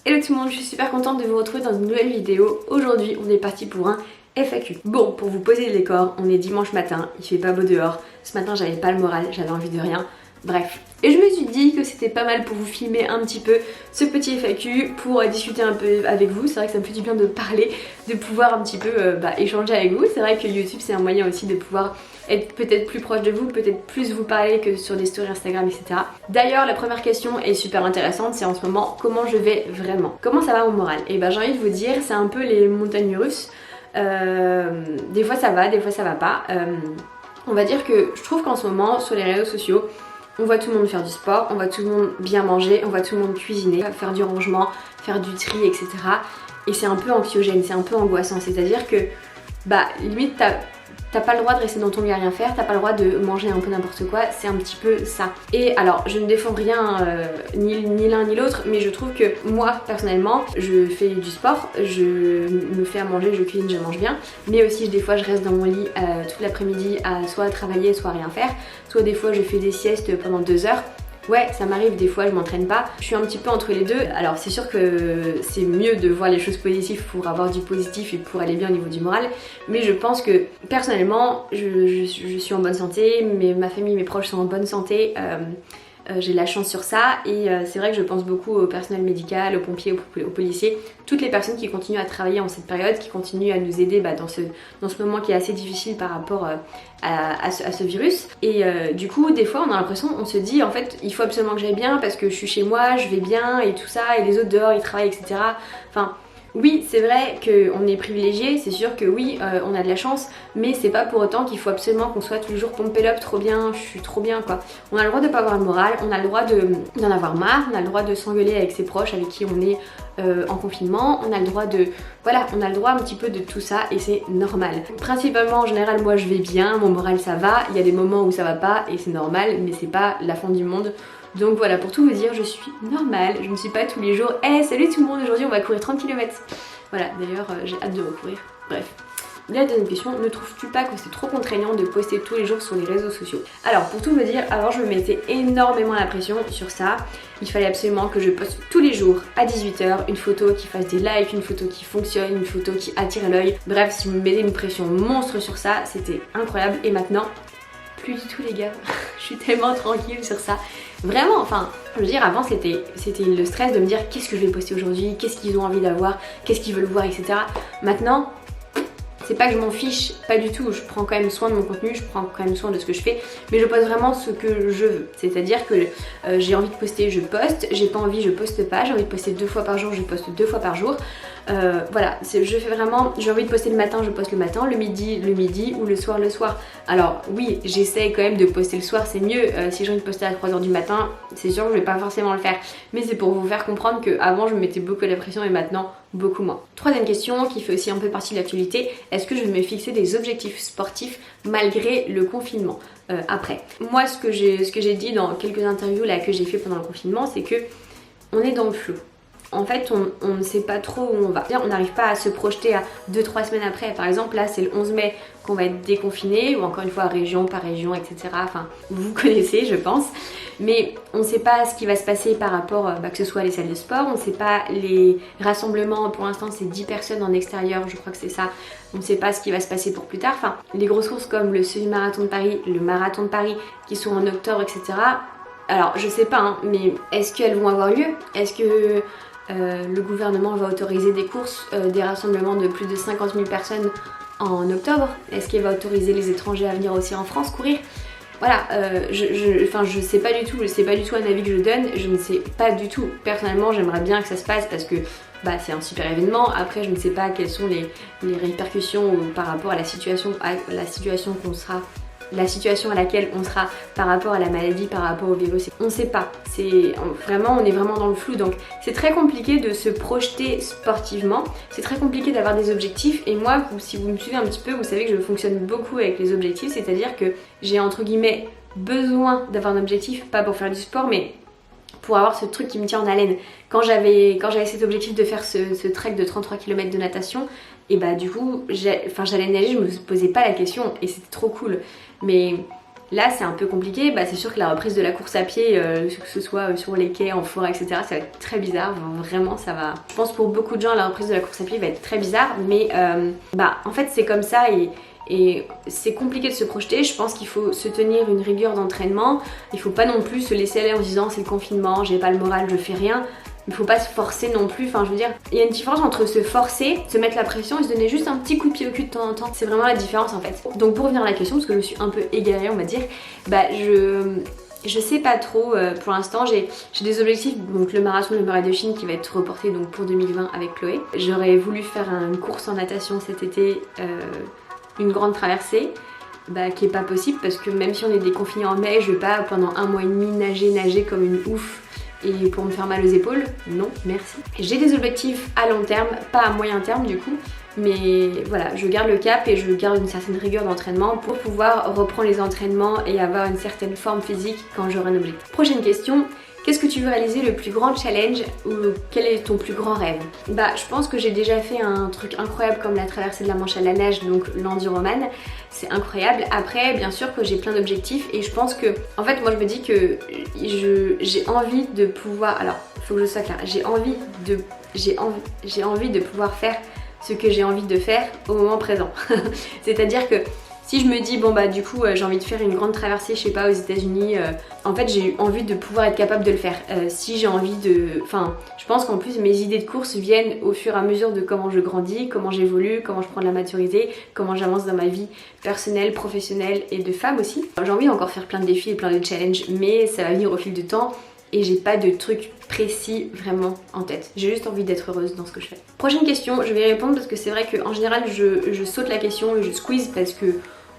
Hello tout le monde, je suis super contente de vous retrouver dans une nouvelle vidéo. Aujourd'hui on est parti pour un FAQ. Bon, pour vous poser le décor, on est dimanche matin, il fait pas beau dehors. Ce matin j'avais pas le moral, j'avais envie de rien. Bref, et je me suis dit que c'était pas mal pour vous filmer un petit peu ce petit FAQ pour discuter un peu avec vous. C'est vrai que ça me fait du bien de parler, de pouvoir un petit peu échanger avec vous. C'est vrai que YouTube c'est un moyen aussi de pouvoir être peut-être plus proche de vous, peut-être plus vous parler que sur des stories Instagram, etc. D'ailleurs, la première question est super intéressante, c'est en ce moment comment je vais vraiment. Comment ça va mon moral? Et ben j'ai envie de vous dire, c'est un peu les montagnes russes. Des fois ça va, des fois ça va pas. On va dire que je trouve qu'en ce moment sur les réseaux sociaux, on voit tout le monde faire du sport, on voit tout le monde bien manger, on voit tout le monde cuisiner, faire du rangement, faire du tri, etc. Et c'est un peu anxiogène, c'est un peu angoissant. C'est-à-dire que, limite, t'as pas le droit de rester dans ton lit à rien faire, t'as pas le droit de manger un peu n'importe quoi, c'est un petit peu ça. Et alors, je ne défends rien, ni l'un ni l'autre, mais je trouve que moi, personnellement, je fais du sport, je me fais à manger, je cuisine, je mange bien, mais aussi des fois je reste dans mon lit toute l'après-midi à soit travailler, soit rien faire, soit des fois je fais des siestes pendant 2 heures. Ouais, ça m'arrive, des fois je m'entraîne pas. Je suis un petit peu entre les deux. Alors c'est sûr que c'est mieux de voir les choses positives pour avoir du positif et pour aller bien au niveau du moral. Mais je pense que personnellement, je suis en bonne santé, ma famille, mes proches sont en bonne santé. J'ai de la chance sur ça et c'est vrai que je pense beaucoup au personnel médical, aux pompiers, aux policiers, toutes les personnes qui continuent à travailler en cette période, qui continuent à nous aider dans ce moment qui est assez difficile par rapport à ce virus. Et du coup, des fois, on a l'impression, on se dit en fait, il faut absolument que j'aille bien parce que je suis chez moi, je vais bien et tout ça, et les autres dehors, ils travaillent, etc. Enfin, oui, c'est vrai qu'on est privilégié, c'est sûr que oui, on a de la chance, mais c'est pas pour autant qu'il faut absolument qu'on soit toujours pompé up, trop bien, je suis trop bien quoi. On a le droit de pas avoir le moral, on a le droit d'en avoir marre, on a le droit de s'engueuler avec ses proches avec qui on est en confinement, on a le droit on a le droit un petit peu de tout ça et c'est normal. Principalement en général moi je vais bien, mon moral ça va, il y a des moments où ça va pas et c'est normal, mais c'est pas la fin du monde. Donc voilà, pour tout vous dire, je suis normale, je ne suis pas tous les jours hey, salut tout le monde, aujourd'hui on va courir 30 km. Voilà, d'ailleurs j'ai hâte de recourir. Bref. La deuxième question, ne trouves-tu pas que c'est trop contraignant de poster tous les jours sur les réseaux sociaux? Alors pour tout vous dire, avant je me mettais énormément la pression sur ça. Il fallait absolument que je poste tous les jours à 18 h une photo qui fasse des likes, une photo qui fonctionne, une photo qui attire l'œil. Bref, si je me mettais une pression monstre sur ça, c'était incroyable. Et maintenant, plus du tout les gars, je suis tellement tranquille sur ça. Vraiment, enfin, je veux dire, avant c'était le stress de me dire qu'est-ce que je vais poster aujourd'hui, qu'est-ce qu'ils ont envie d'avoir, qu'est-ce qu'ils veulent voir, etc. Maintenant, c'est pas que je m'en fiche, pas du tout, je prends quand même soin de mon contenu, je prends quand même soin de ce que je fais, mais je poste vraiment ce que je veux. C'est-à-dire que j'ai envie de poster, je poste, j'ai pas envie, je poste pas, j'ai envie de poster 2 fois par jour, je poste 2 fois par jour. Voilà, je fais vraiment, j'ai envie de poster le matin, je poste le matin, le midi ou le soir. Alors oui, j'essaie quand même de poster le soir, c'est mieux. Si j'ai envie de poster à 3 h du matin, c'est sûr que je vais pas forcément le faire. Mais c'est pour vous faire comprendre qu'avant je me mettais beaucoup la pression et maintenant beaucoup moins. Troisième question qui fait aussi un peu partie de l'actualité, est-ce que je vais me fixer des objectifs sportifs malgré le confinement après? Moi ce que j'ai dit dans quelques interviews là que j'ai fait pendant le confinement, c'est que on est dans le flou. En fait, on ne sait pas trop où on va. On n'arrive pas à se projeter à 2-3 semaines après. Par exemple, là, c'est le 11 mai qu'on va être déconfiné, ou encore une fois, région par région, etc. Enfin, vous connaissez, je pense. Mais on ne sait pas ce qui va se passer par rapport, que ce soit les salles de sport. On ne sait pas les rassemblements. Pour l'instant, c'est 10 personnes en extérieur, je crois que c'est ça. On ne sait pas ce qui va se passer pour plus tard. Enfin, les grosses courses comme le semi-marathon de Paris, le marathon de Paris, qui sont en octobre, etc. Alors, je sais pas, hein, mais est-ce qu'elles vont avoir lieu? Est-ce que le gouvernement va autoriser des courses, des rassemblements de plus de 50 000 personnes en octobre? Est-ce qu'il va autoriser les étrangers à venir aussi en France courir? Voilà, je sais pas du tout, c'est pas du tout un avis que je donne, je ne sais pas du tout. Personnellement, j'aimerais bien que ça se passe parce que c'est un super événement. Après, je ne sais pas quelles sont les répercussions par rapport à la situation à laquelle on sera par rapport à la maladie, par rapport au virus. On ne sait pas, on est vraiment dans le flou, donc c'est très compliqué de se projeter sportivement, c'est très compliqué d'avoir des objectifs. Et moi, si vous me suivez un petit peu, vous savez que je fonctionne beaucoup avec les objectifs, c'est-à-dire que j'ai entre guillemets besoin d'avoir un objectif, pas pour faire du sport, mais pour avoir ce truc qui me tient en haleine. Quand j'avais cet objectif de faire ce trek de 33 km de natation, et du coup j'allais nager, je me posais pas la question et c'était trop cool. Mais Là c'est un peu compliqué, c'est sûr que la reprise de la course à pied, que ce soit sur les quais, en forêt, etc., ça va être très bizarre, vraiment ça va... Je pense pour beaucoup de gens la reprise de la course à pied va être très bizarre, mais en fait c'est comme ça et c'est compliqué de se projeter. Je pense qu'il faut se tenir une rigueur d'entraînement, il faut pas non plus se laisser aller en se disant c'est le confinement, j'ai pas le moral, je fais rien. Il faut pas se forcer non plus, enfin je veux dire, il y a une différence entre se forcer, se mettre la pression et se donner juste un petit coup de pied au cul de temps en temps. C'est vraiment la différence en fait. Donc pour revenir à la question, parce que je suis un peu égarée on va dire, je sais pas trop pour l'instant, j'ai des objectifs, donc le marathon de Muraille de Chine qui va être reporté donc pour 2020 avec Chloé. J'aurais voulu faire une course en natation cet été, une grande traversée. Qui est pas possible parce que même si on est déconfiné en mai, je vais pas pendant 1 mois et demi nager comme une ouf et pour me faire mal aux épaules, non merci. J'ai des objectifs à long terme, pas à moyen terme du coup, mais voilà, je garde le cap et je garde une certaine rigueur d'entraînement pour pouvoir reprendre les entraînements et avoir une certaine forme physique quand j'aurai un objectif. Prochaine question. Qu'est-ce que tu veux réaliser le plus grand challenge ou quel est ton plus grand rêve? Je pense que j'ai déjà fait un truc incroyable comme la traversée de la Manche à la nage, donc l'enduroman. C'est incroyable. Après, bien sûr que j'ai plein d'objectifs et je pense que, en fait, moi je me dis que j'ai envie de pouvoir, alors il faut que je sois claire, j'ai envie de pouvoir faire ce que j'ai envie de faire au moment présent. C'est-à-dire que si je me dis du coup j'ai envie de faire une grande traversée, je sais pas, aux États-Unis, en fait j'ai envie de pouvoir être capable de le faire. Si j'ai envie de... Enfin, je pense qu'en plus mes idées de course viennent au fur et à mesure de comment je grandis, comment j'évolue, comment je prends de la maturité, comment j'avance dans ma vie personnelle, professionnelle et de femme aussi. J'ai envie d'encore faire plein de défis et plein de challenges, mais ça va venir au fil du temps. Et j'ai pas de truc précis vraiment en tête. J'ai juste envie d'être heureuse dans ce que je fais. Prochaine question, je vais y répondre parce que c'est vrai qu'en général je saute la question et je squeeze parce que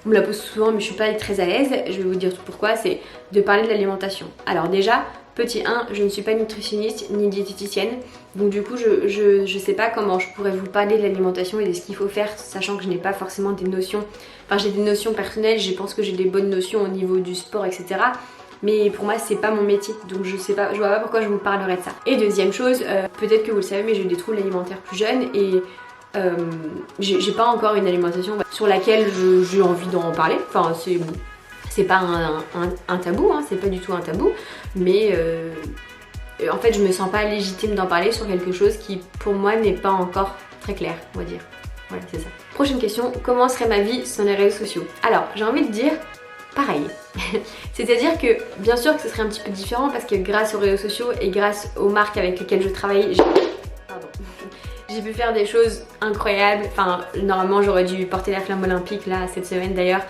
on me la pose souvent mais je suis pas très à l'aise. Je vais vous dire tout pourquoi, c'est de parler de l'alimentation. Alors déjà, petit 1, je ne suis pas nutritionniste ni diététicienne. Donc du coup je sais pas comment je pourrais vous parler de l'alimentation et de ce qu'il faut faire, sachant que je n'ai pas forcément des notions. Enfin j'ai des notions personnelles, je pense que j'ai des bonnes notions au niveau du sport, etc. Mais pour moi c'est pas mon métier, donc je sais pas, je vois pas pourquoi je vous parlerais de ça. Et deuxième chose, peut-être que vous le savez mais j'ai eu des troubles alimentaires plus jeunes et j'ai pas encore une alimentation sur laquelle j'ai envie d'en parler. Enfin c'est pas un tabou, hein, c'est pas du tout un tabou, mais en fait je me sens pas légitime d'en parler sur quelque chose qui pour moi n'est pas encore très clair, on va dire. Voilà, c'est ça. Prochaine question, comment serait ma vie sans les réseaux sociaux? Alors j'ai envie de dire pareil. C'est-à-dire que bien sûr que ce serait un petit peu différent parce que grâce aux réseaux sociaux et grâce aux marques avec lesquelles je travaille, j'ai pu faire des choses incroyables. Enfin normalement j'aurais dû porter la flamme olympique là cette semaine d'ailleurs.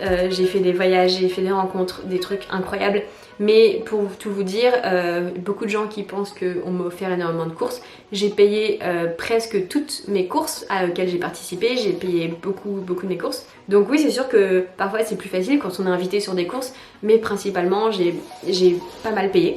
J'ai fait des voyages, j'ai fait des rencontres, des trucs incroyables. Mais pour tout vous dire, beaucoup de gens qui pensent qu'on m'a offert énormément de courses. J'ai payé presque toutes mes courses auxquelles j'ai participé. J'ai payé beaucoup de mes courses. Donc oui, c'est sûr que parfois c'est plus facile quand on est invité sur des courses. Mais principalement, j'ai pas mal payé.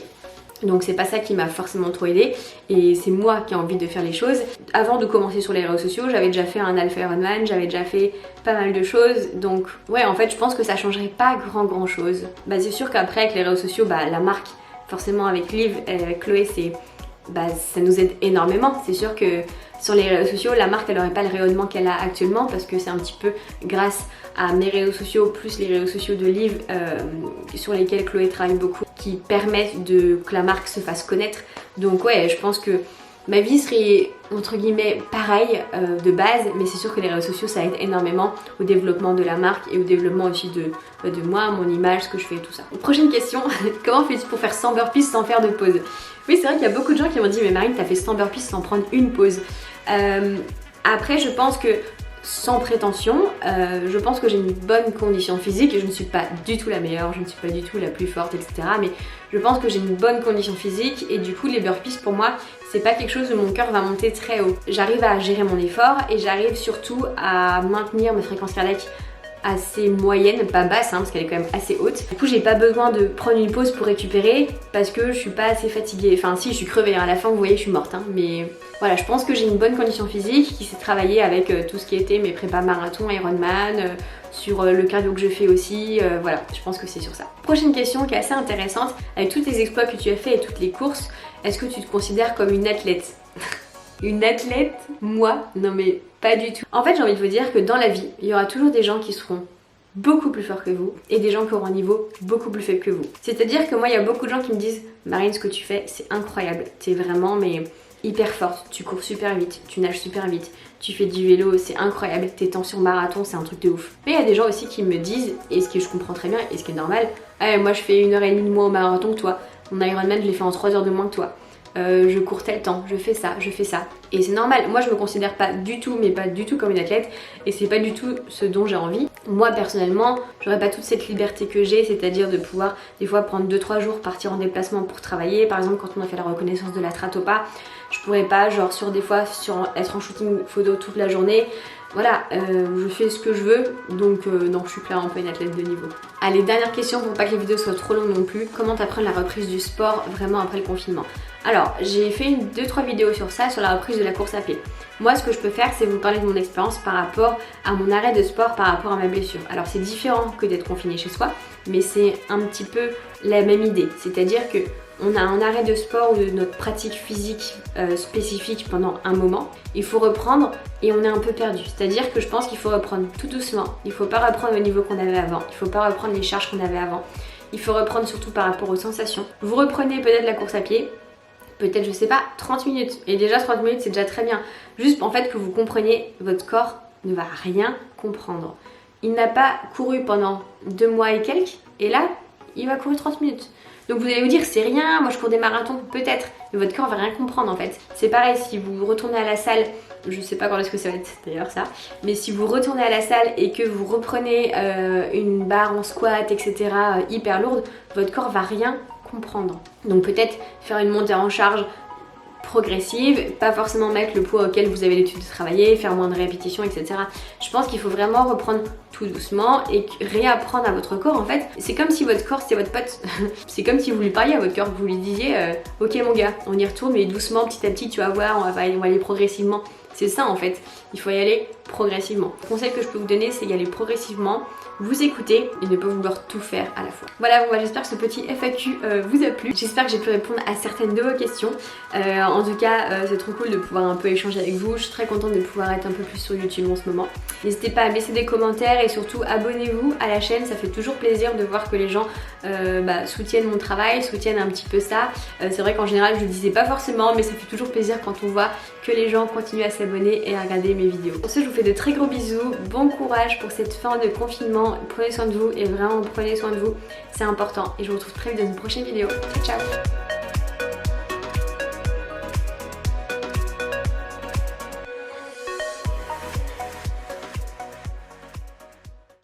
Donc c'est pas ça qui m'a forcément trop aidé et c'est moi qui ai envie de faire les choses. Avant de commencer sur les réseaux sociaux, j'avais déjà fait un Alpha Ironman, j'avais déjà fait pas mal de choses. Donc ouais, en fait je pense que ça changerait pas grand chose. C'est sûr qu'après avec les réseaux sociaux, la marque, forcément avec Liv et avec Chloé, ça nous aide énormément. C'est sûr que sur les réseaux sociaux, la marque elle aurait pas le rayonnement qu'elle a actuellement parce que c'est un petit peu grâce à mes réseaux sociaux plus les réseaux sociaux de Liv sur lesquels Chloé travaille beaucoup qui permettent que la marque se fasse connaître. Donc ouais, je pense que ma vie serait entre guillemets pareille de base, mais c'est sûr que les réseaux sociaux ça aide énormément au développement de la marque et au développement aussi de moi, mon image, ce que je fais, tout ça. Prochaine question, comment fais-tu pour faire 100 burpees sans faire de pause? Oui, c'est vrai qu'il y a beaucoup de gens qui m'ont dit mais Marine, t'as fait 100 burpees sans prendre une pause. Après je pense que sans prétention, je pense que j'ai une bonne condition physique et je ne suis pas du tout la meilleure, je ne suis pas du tout la plus forte, etc. Mais je pense que j'ai une bonne condition physique et du coup les burpees pour moi c'est pas quelque chose où mon cœur va monter très haut. J'arrive à gérer mon effort et j'arrive surtout à maintenir mes fréquences cardiaques assez moyenne, pas basse parce qu'elle est quand même assez haute. Du coup j'ai pas besoin de prendre une pause pour récupérer parce que je suis pas assez fatiguée. Enfin si, je suis crevée, à la fin vous voyez je suis morte mais voilà, je pense que j'ai une bonne condition physique qui s'est travaillée avec tout ce qui était mes prépas marathon, Ironman, sur le cardio que je fais aussi, voilà, je pense que c'est sur ça. Prochaine question qui est assez intéressante, avec tous tes exploits que tu as fait et toutes les courses, est-ce que tu te considères comme une athlète? Une athlète? Moi? Non mais pas du tout. En fait j'ai envie de vous dire que dans la vie, il y aura toujours des gens qui seront beaucoup plus fort que vous et des gens qui auront un niveau beaucoup plus faible que vous. C'est-à-dire que moi, il y a beaucoup de gens qui me disent Marine, ce que tu fais, c'est incroyable. T'es vraiment mais hyper forte, tu cours super vite, tu nages super vite, tu fais du vélo, c'est incroyable, tes temps sur marathon, c'est un truc de ouf. Mais il y a des gens aussi qui me disent, et ce que je comprends très bien et ce qui est normal, ah, moi je fais 1h30 de moins au marathon que toi, mon Ironman je l'ai fait en 3 heures de moins que toi. Je cours tel temps, je fais ça. Et c'est normal, moi je me considère pas du tout, mais pas du tout comme une athlète, et c'est pas du tout ce dont j'ai envie. Moi personnellement, j'aurais pas toute cette liberté que j'ai, c'est-à-dire de pouvoir des fois prendre 2-3 jours, partir en déplacement pour travailler. Par exemple, quand on a fait la reconnaissance de la Stratopa, je pourrais pas, genre être en shooting photo toute la journée. Voilà, je fais ce que je veux, donc non, je suis clairement pas une athlète de niveau. Allez, dernière question pour pas que les vidéos soient trop longues non plus. Comment t'apprendre la reprise du sport vraiment après le confinement? Alors, j'ai fait 2-3 vidéos sur ça, sur la reprise de la course à pied. Moi, ce que je peux faire, c'est vous parler de mon expérience par rapport à mon arrêt de sport, par rapport à ma blessure. Alors, c'est différent que d'être confiné chez soi, mais c'est un petit peu la même idée. C'est-à-dire que on a un arrêt de sport ou de notre pratique physique spécifique pendant un moment. Il faut reprendre et on est un peu perdu. C'est-à-dire que je pense qu'il faut reprendre tout doucement. Il ne faut pas reprendre au niveau qu'on avait avant. Il ne faut pas reprendre les charges qu'on avait avant. Il faut reprendre surtout par rapport aux sensations. Vous reprenez peut-être la course à pied. Peut-être, je sais pas, 30 minutes. Et déjà 30 minutes, c'est déjà très bien. Juste en fait que vous compreniez, votre corps ne va rien comprendre. Il n'a pas couru pendant 2 mois et quelques. Et là, il va courir 30 minutes. Donc vous allez vous dire, c'est rien, moi je cours des marathons, peut-être. Mais votre corps va rien comprendre en fait. C'est pareil, si vous retournez à la salle, je sais pas quand est-ce que ça va être d'ailleurs ça, mais si vous retournez à la salle et que vous reprenez une barre en squat, etc. Hyper lourde, votre corps va rien comprendre. Donc peut-être faire une montée en charge progressive, pas forcément mettre le poids auquel vous avez l'habitude de travailler, faire moins de répétitions, etc. Je pense qu'il faut vraiment reprendre tout doucement et réapprendre à votre corps en fait. C'est comme si votre corps c'était votre pote. C'est comme si vous lui parliez à votre corps, vous lui disiez ok mon gars, on y retourne mais doucement, petit à petit, tu vas voir, on va aller progressivement. C'est ça en fait, il faut y aller progressivement. Le conseil que je peux vous donner, c'est y aller progressivement, vous écouter et ne pas vouloir tout faire à la fois. Voilà, bon, j'espère que ce petit FAQ vous a plu. J'espère que j'ai pu répondre à certaines de vos questions. En tout cas, c'est trop cool de pouvoir un peu échanger avec vous. Je suis très contente de pouvoir être un peu plus sur YouTube en ce moment. N'hésitez pas à laisser des commentaires et surtout abonnez-vous à la chaîne. Ça fait toujours plaisir de voir que les gens soutiennent mon travail, soutiennent un petit peu ça. C'est vrai qu'en général, je le disais pas forcément, mais ça fait toujours plaisir quand on voit que les gens continuent à s'abonner et à regarder mes vidéos. Pour ce, je vous fais de très gros bisous. Bon courage pour cette fin de confinement. Prenez soin de vous et vraiment prenez soin de vous. C'est important. Et je vous retrouve très vite dans une prochaine vidéo. Ciao, ciao!